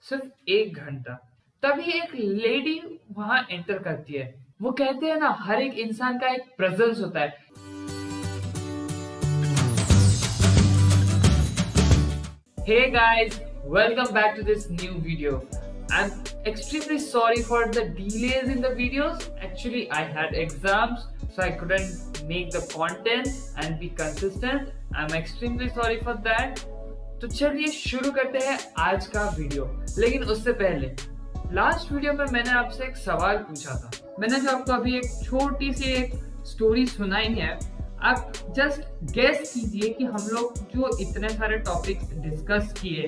सिर्फ 1 घंटा। तभी एक लेडी वहां एंटर करती है। वो कहते हैं ना, हर एक इंसान का एक प्रेजेंस होता है। Hey guys, welcome back to this new video. I'm extremely sorry for the delays in the videos. Actually, I had exams, so I couldn't make the content and be consistent. I'm extremely sorry for that. तो चलिए शुरू करते हैं आज का video. लेकिन उससे पहले लास्ट वीडियो में मैंने आपसे एक सवाल पूछा था। मैंने जो आपको अभी एक छोटी सी एक स्टोरी सुनाई है, आप जस्ट गेस कीजिए कि हम लोग जो इतने सारे टॉपिक्स डिस्कस किए,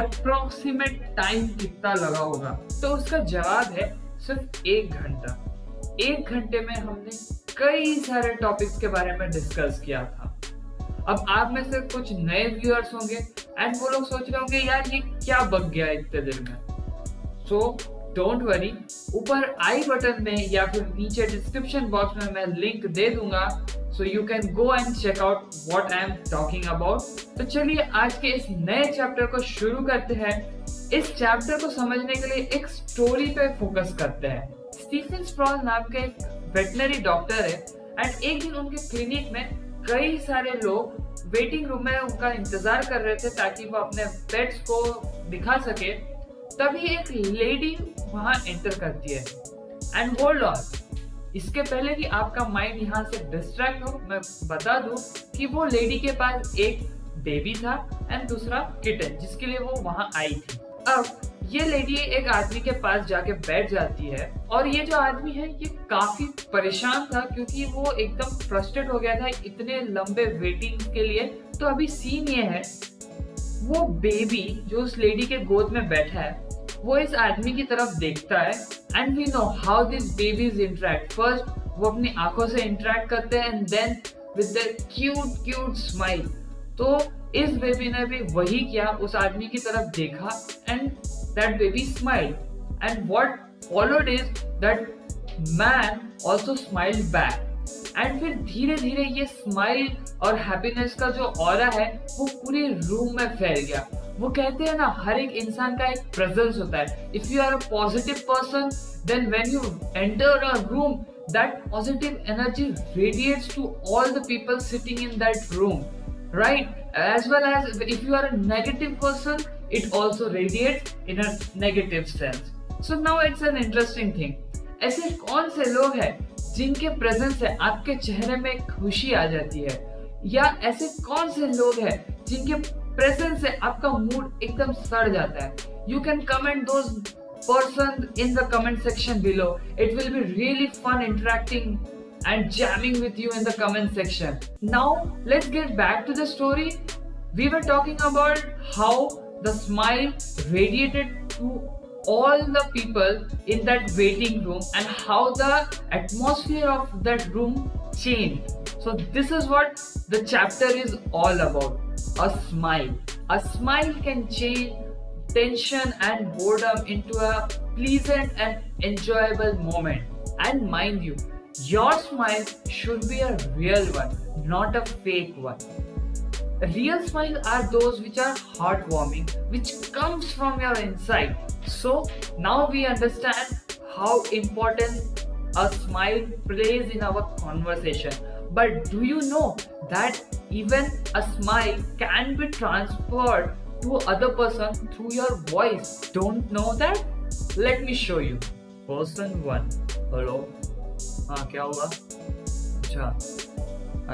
अप्रोक्सीमेट टाइम कितना लगा होगा। तो उसका जवाब है सिर्फ 1 घंटा। 1 घंटे में हमने कई सारे टॉपिक्स के बारे में डिस्कस किया था। अब आप में से कुछ नए व्यूअर्स होंगे एंड वो लोग सोच रहे होंगे, यार ये क्या बग गया इतने देर में। सो डोंट वरी, ऊपर आई बटन में या फिर नीचे डिस्क्रिप्शन बॉक्स में मैं लिंक दे दूंगा, so you can go and check out what I am talking about. तो चलिए आज के इस नए चैप्टर को शुरू करते हैं। इस चैप्टर को समझने के लिए एक स्टोरी पे फोकस करते हैं। स्टीफन स्प्रॉल नाम का एक वेटनरी डॉक्टर है एंड एक दिन उनके क्लिनिक में कई सारे लोग वेटिंग रूम में उनका इंतजार कर रहे थे ताकि वो अपने पेट्स को दिखा सके। तभी एक लेडी वहां एंटर करती है। एंड होल्ड ऑन, इसके पहले कि आपका माइंड यहाँ से डिस्ट्रैक्ट हो, मैं बता दूं कि वो लेडी के पास एक बेबी था एंड दूसरा किटन, जिसके लिए वो वहां आई थी। अब ये लेडी एक आदमी के पास जाके बैठ जाती है और ये जो आदमी है ये काफी परेशान था क्योंकि वो एकदम फ्रस्ट्रेट हो गया था इतने लंबे वेटिंग के लिए। तो अभी सीन ये है, वो बेबी जो उस लेडी के गोद में बैठा है वो इस आदमी की तरफ देखता है and we know how this babies interact. First वो अपनी आंखों से इंटरेक्ट करते हैं and then with their cute cute smile. तो इस बेबी ने भी वही किया, उस आदमी की तरफ देखा and that baby smiled and what followed is that man also smiled back. And फिर धीरे धीरे ये स्माइल और हैप्पीनेस का जो ऑरा है वो पूरे रूम में फैल गया। वो कहते हैं ना, हर एक इंसान का एक प्रेजेंस होता है। If you are a positive person, then when you enter a room, that positive energy radiates to all the people sitting in that room, right? As well as if you are a negative person, it also radiates in a negative sense. So now it's an interesting thing. ऐसे कौन से लोग हैं जिनके presence से आपके चेहरे में खुशी आ जाती है, या ऐसे कौन से लोग हैं जिनके प्रेजेंस से आपका मूड एकदम सड़ जाता है? You can comment those persons in the comment section below. It will be really fun interacting and jamming with you in the comment section. Now let's get back to the story. We were talking about how the smile radiated to all the people in that waiting room and how the atmosphere of that room changed. So this is what the chapter is all about. A smile. A smile can change tension and boredom into a pleasant and enjoyable moment. And mind you, your smile should be a real one, not a fake one. Real smiles are those which are heartwarming, which comes from your inside. So now we understand how important a smile plays in our conversation. But do you know that even a smile can be transferred to other person through your voice? Don't know that? Let me show you. Person 1. Hello. हाँ क्या हुआ?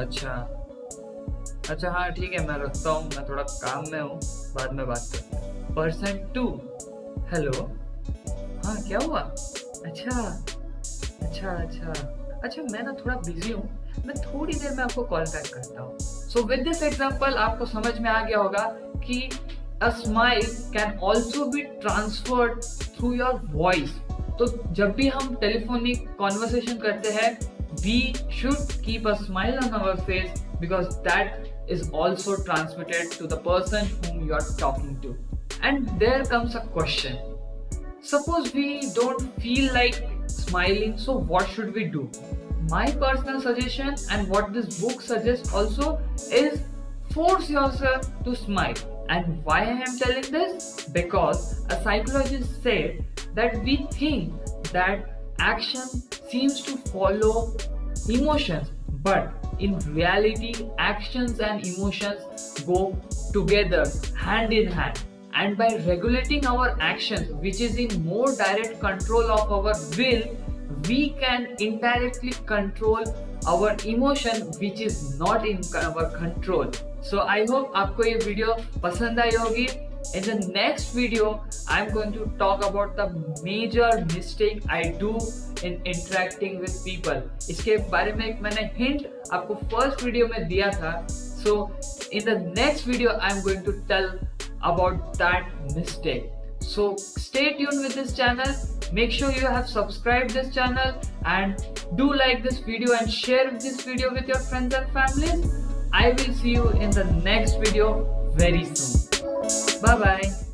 अच्छा हाँ ठीक है, मैं रखता हूँ, मैं थोड़ा काम में हूँ, बाद में बात करते हैं। पर्सन 2. हेलो, हाँ क्या हुआ? अच्छा मैं ना थोड़ा बिजी हूँ, मैं थोड़ी देर में आपको कॉल बैक करता हूँ। सो विद दिस एग्जांपल आपको समझ में आ गया होगा कि a smile can also be transferred through your voice. तो जब भी हम टेलीफोनिक कॉन्वर्सेशन करते हैं, we should keep a smile on our face because that is also transmitted to the person whom you are talking to. And there comes a question. Suppose we don't feel like smiling, so what should we do? My personal suggestion and what this book suggests also is force yourself to smile. And why I am telling this? Because a psychologist said that we think that action seems to follow emotions, but in reality, actions and emotions go together, hand in hand. And by regulating our actions, which is in more direct control of our will, we can indirectly control our emotion which is not in our control. So I hope आपको ये video पसंद आई होगी. In the next video, I'm going to talk about the major mistake I do in interacting with people. इसके बारे में एक मैंने hint आपको first video में दिया था. So in the next video, I'm going to tell about that mistake. So stay tuned with this channel. Make sure you have subscribed this channel and do like this video and share this video with your friends and families. I will see you in the next video very soon. Bye bye.